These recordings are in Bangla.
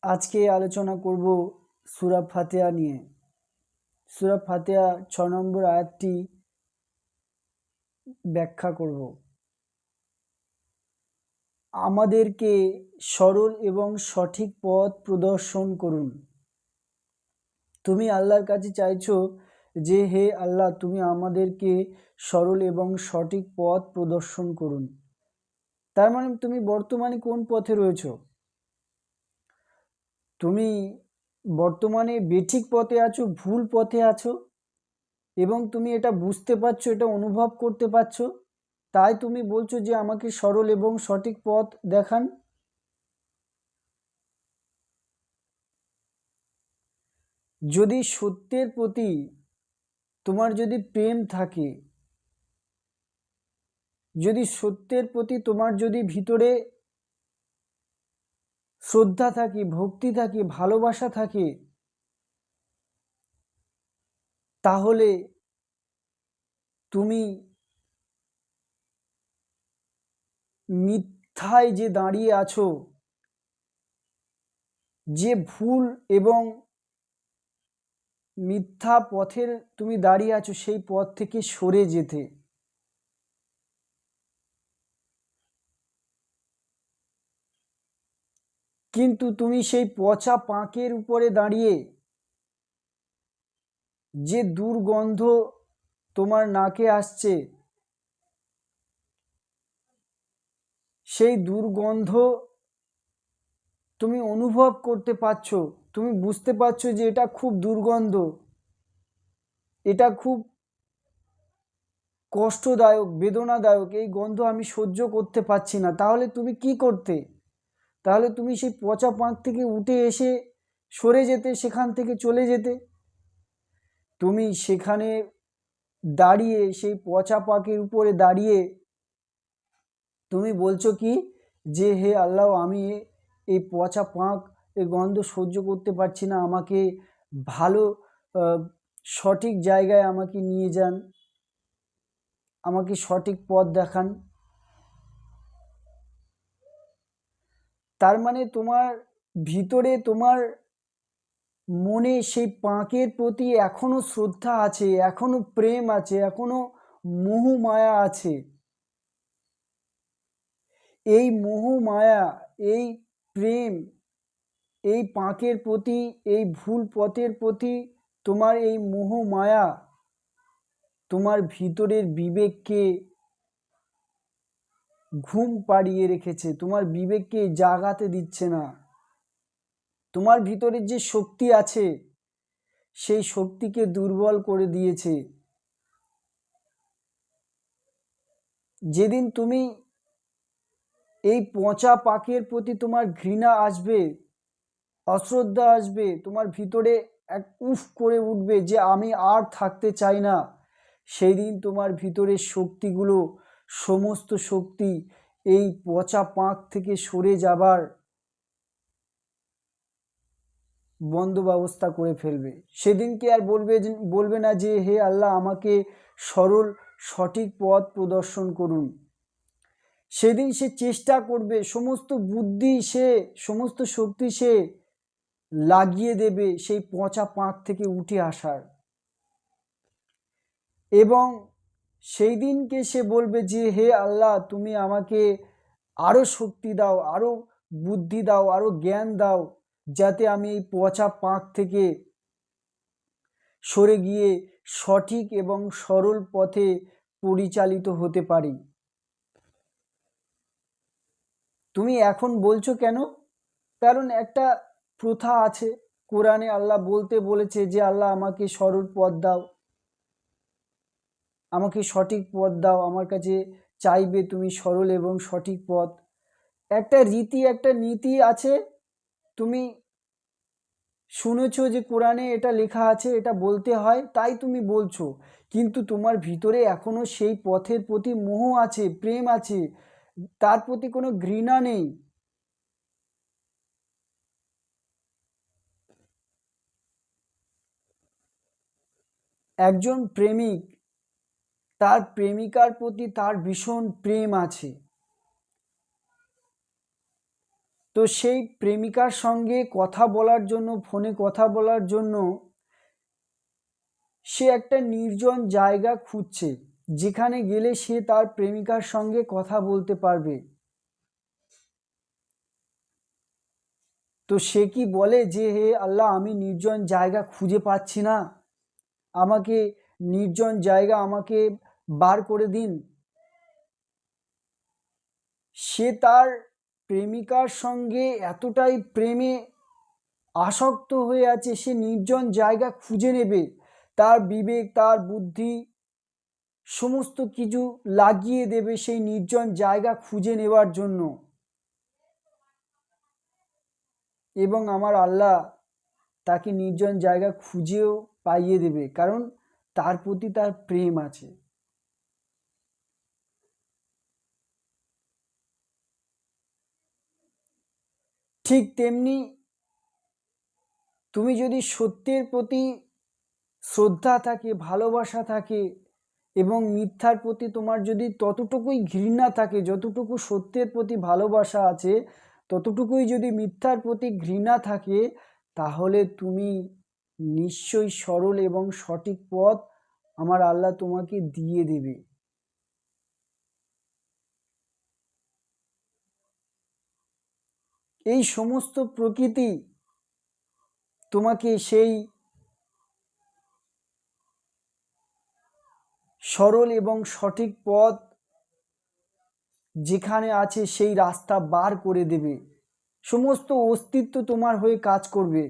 আজকে আলোচনা করব সূরা ফাতিহা নিয়ে। সূরা ফাতিহা 6 নম্বর আয়াতটি ব্যাখ্যা করব। আমাদেরকে সরল এবং সঠিক পথ প্রদর্শন করুন। তুমি আল্লাহর কাছে চাইছো যে হে আল্লাহ, তুমি আমাদেরকে সরল এবং সঠিক পথ প্রদর্শন করুন। তার মানে তুমি বর্তমানে কোন পথে রয়েছো? তুমি বর্তমানে বেঠিক পথে আছো, ভুল পথে আছো, এবং তুমি এটা বুঝতে পারছো, এটা অনুভব করতে পারছো, তাই তুমি বলছো যে আমাকে সরল এবং সঠিক পথ দেখান। যদি সত্যের প্রতি তোমার যদি প্রেম থাকে, যদি সত্যের প্রতি তোমার যদি ভিতরে শ্রদ্ধা থাকে, ভক্তি থাকে, ভালোবাসা থাকে, তাহলে তুমি মিথ্যায় যে দাঁড়িয়ে আছো, যে ভুল এবং মিথ্যা পথের তুমি দাঁড়িয়ে আছো, সেই পথ থেকে সরে যেতে। কিন্তু তুমি সেই পচা পাঁকের উপরে দাঁড়িয়ে যে দুর্গন্ধ তোমার নাকে আসছে, সেই দুর্গন্ধ তুমি অনুভব করতে পারছো, তুমি বুঝতে পারছো যে এটা খুব দুর্গন্ধ, এটা খুব কষ্টদায়ক, বেদনাদায়ক, এই গন্ধ আমি সহ্য করতে পারছি না। তাহলে তুমি কি করতে? তাহলে তুমি সেই পচা পাঁক থেকে উঠে এসে সরে যেতে, সেখান থেকে চলে যেতে। তুমি সেখানে দাঁড়িয়ে, সেই পচা পাঁকের উপরে দাঁড়িয়ে তুমি বলছো কি যে হে আল্লাহ, আমি এই পচা পাঁক, এই গন্ধ সহ্য করতে পারছি না, আমাকে ভালো সঠিক জায়গায় আমাকে নিয়ে যান, আমাকে সঠিক পথ দেখান। তার মানে তোমার ভিতরে, তোমার মনে সেই পাঁকের প্রতি এখনো শ্রদ্ধা আছে, এখনো প্রেম আছে, এখনো মোহ মায়া আছে। এই মোহ মায়া, এই প্রেম, এই পাঁকের প্রতি, এই ভুল পথের প্রতি তোমার এই মোহ মায়া তোমার ভিতরের বিবেককে ঘুম পাড়িয়ে রেখেছে, তোমার বিবেককে জাগাতে দিচ্ছে না। তোমার ভিতরে যে শক্তি আছে, সেই শক্তিকে দুর্বল করে দিয়েছে। যেদিন তুমি এই পচা পাকের প্রতি তোমার ঘৃণা আসবে, অশ্রদ্ধা আসবে, তোমার ভিতরে এক উফ করে উঠবে যে আমি আর থাকতে চাই না, সেই দিন তোমার ভিতরের শক্তিগুলো, সমস্ত শক্তি এই পচা পাঁক থেকে সরে যাবার বন্দোবস্ত করে ফেলবে। সেদিনকে আর বলবে না যে হে আল্লাহ, আমাকে সরল সঠিক পথ প্রদর্শন করুন। সেদিন সে চেষ্টা করবে, সমস্ত বুদ্ধি সে, সমস্ত শক্তি সে লাগিয়ে দেবে সেই পচা পাঁক থেকে উঠে আসার। এবং সেই দিনকে সে বলবে যে হে আল্লাহ, তুমি আমাকে আরো শক্তি দাও, আরো বুদ্ধি দাও, আরো জ্ঞান দাও, যাতে আমি এই পচা পাঁক থেকে সরে গিয়ে সঠিক এবং সরল পথে পরিচালিত হতে পারি। তুমি এখন বলছো কেন? কারণ একটা প্রথা আছে, কোরআনে আল্লাহ বলতে বলেছে যে আল্লাহ আমাকে সরল পথ দাও, আমাকে সঠিক পথ দাও, আমার কাছে চাইবে তুমি সরল এবং সঠিক পথ। একটা রীতি, একটা নীতি আছে, তুমি শুনেছো যে কোরআনে এটা লেখা আছে, এটা বলতে হয়, তাই তুমি বলছো। কিন্তু তোমার ভিতরে এখনো সেই পথের প্রতি মোহ আছে, প্রেম আছে, তার প্রতি কোনো ঘৃণা নেই। একজন প্রেমিক, তার প্রেমিকার প্রতি তার ভীষণ প্রেম আছে, তো সেই প্রেমিকার সঙ্গে কথা বলার জন্য, ফোনে কথা বলার জন্য সে একটা নির্জন জায়গা খুঁজছে, যেখানে গেলে সে তার প্রেমিকার সঙ্গে কথা বলতে পারবে। তো সে কি বলে যে হে আল্লাহ, আমি নির্জন জায়গা খুঁজে পাচ্ছি না, আমাকে নির্জন জায়গা আমাকে বার করে দিন। সে তার প্রেমিকার সঙ্গে এতটাই প্রেমে আসক্ত হয়ে আছে, সে নির্জন জায়গা খুঁজে নেবে, তার বিবেক, তার বুদ্ধি সমস্ত কিছু লাগিয়ে দেবে সেই নির্জন জায়গা খুঁজে নেওয়ার জন্য। এবং আমার আল্লাহ তাকে নির্জন জায়গা খুঁজেও পাইয়ে দেবে, কারণ তার প্রতি তার প্রেম আছে। ঠিক তেমনি তুমি যদি সত্যের প্রতি শ্রদ্ধা থাকে, ভালোবাসা থাকে, এবং মিথ্যার প্রতি তোমার যদি ততটুকুই ঘৃণা থাকে, যতটুকু সত্যের প্রতি ভালোবাসা আছে ততটুকুই যদি মিথ্যার প্রতি ঘৃণা থাকে, তাহলে তুমি নিশ্চয়ই সরল এবং সঠিক পথ আমার আল্লাহ তোমাকে দিয়ে দেবে। এই সমস্ত প্রকৃতি তোমাকে সেই সরল এবং সঠিক পথ যেখানে আছে সেই রাস্তা বার করে দেবে। সমস্ত অস্তিত্ব তোমার হয়ে কাজ করবে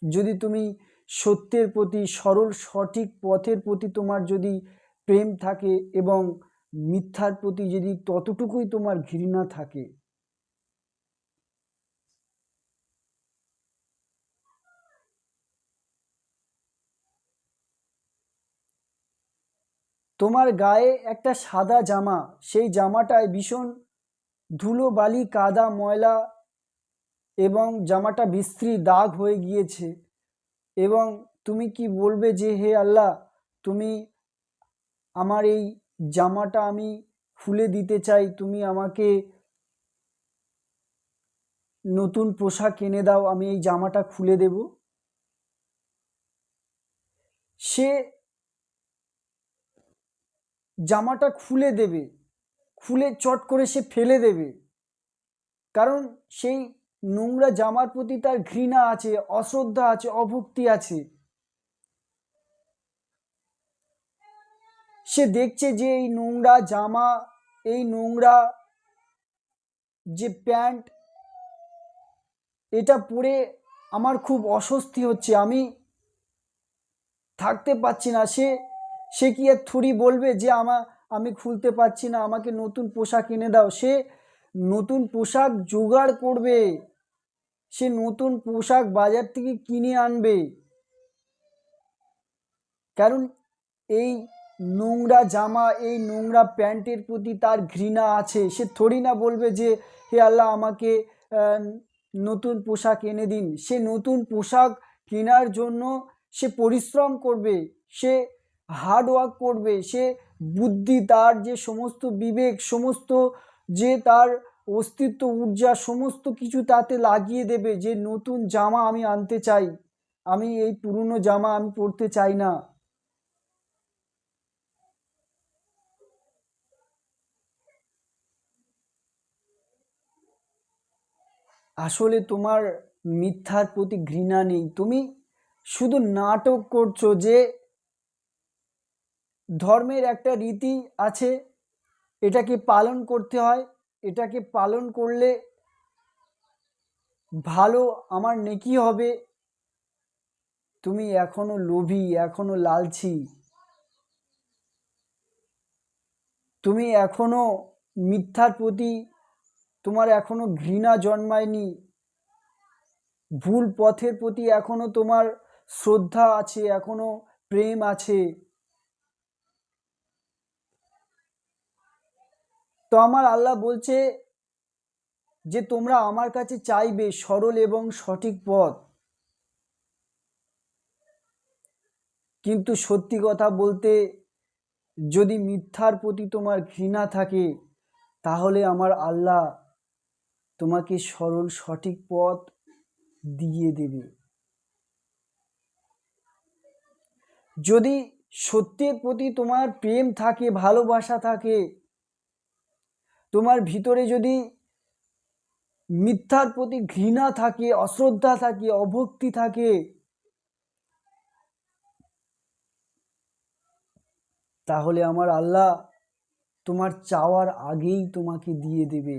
যদি তুমি সত্যের প্রতি, সরল সঠিক পথের প্রতি তোমার যদি প্রেম থাকে এবং মিথ্যার প্রতি যদি ততটুকুই তোমার ঘৃণা থাকে। তোমার গায়ে একটা সাদা জামা, সেই জামাটায় ভীষণ ধুলো বালি কাদা ময়লা এবং জামাটা বিশ্রী দাগ হয়ে গিয়েছে, এবং তুমি কি বলবে যে হে আল্লাহ, তুমি আমার এই জামাটা আমি খুলে দিতে চাই, তুমি আমাকে নতুন পোশাক এনে দাও, আমি এই জামাটা খুলে দেব। সে জামাটা খুলে দেবে, খুলে চট করে সে ফেলে দেবে, কারণ সেই নোংরা জামার প্রতি তার ঘৃণা আছে, অশ্রদ্ধা আছে, অভক্তি আছে। সে দেখছে যে এই নোংরা জামা, এই নোংরা যে প্যান্ট, এটা পরে আমার খুব অস্বস্তি হচ্ছে, আমি থাকতে পারছি না। সে সে কি আর থুড়ি বলবে যে আমি খুলতে পারছি না, আমাকে নতুন পোশাক এনে দাও। সে নতুন পোশাক জোগাড় করবে, সে নতুন পোশাক বাজার থেকে কিনে আনবে, কারণ এই নোংরা জামা, এই নোংরা প্যান্টের প্রতি তার ঘৃণা আছে। সে থোড়ি না বলবে যে হে আল্লাহ, আমাকে নতুন পোশাক এনে দিন। সে নতুন পোশাক কেনার জন্য সে পরিশ্রম করবে, সে হার্ড ওয়ার্ক করবে, সে বুদ্ধি, তার যে সমস্ত বিবেক, সমস্ত যে তার অস্তিত্ব, ঊর্জা, সমস্ত কিছু তাতে লাগিয়ে দেবে যে নতুন জামা আমি আনতে চাই, আমি এই পুরনো জামা আমি পরতে চাই না। আসলে তোমার মিথ্যার প্রতি ঘৃণা নেই, তুমি শুধু নাটক করছো যে ধর্মের একটা রীতি আছে, এটাকে পালন করতে হয়, এটাকে পালন করলে ভালো, আমার নেকি হবে। তুমি এখনো লোভী, এখনো লালচি, তুমি এখনো মিথ্যার প্রতি তোমার এখনো ঘৃণা জন্মায়নি, ভুল পথের প্রতি এখনো তোমার শ্রদ্ধা আছে, এখনো প্রেম আছে। তো আমার আল্লাহ বলছে যে তোমরা আমার কাছে চাইবে সরল এবং সঠিক পথ, কিন্তু সত্যি কথা বলতে যদি মিথ্যার প্রতি তোমার ঘৃণা থাকে, তাহলে আমার আল্লাহ তোমাকে সরল সঠিক পথ দিয়ে দেবে। যদি সত্যের প্রতি তোমার প্রেম থাকে, ভালোবাসা থাকে, তোমার ভিতরে যদি মিথ্যার প্রতি ঘৃণা থাকে, অশ্রদ্ধা থাকে, অভক্তি থাকে, তাহলে আমার আল্লাহ তোমার চাওয়ার আগেই তোমাকে দিয়ে দেবে।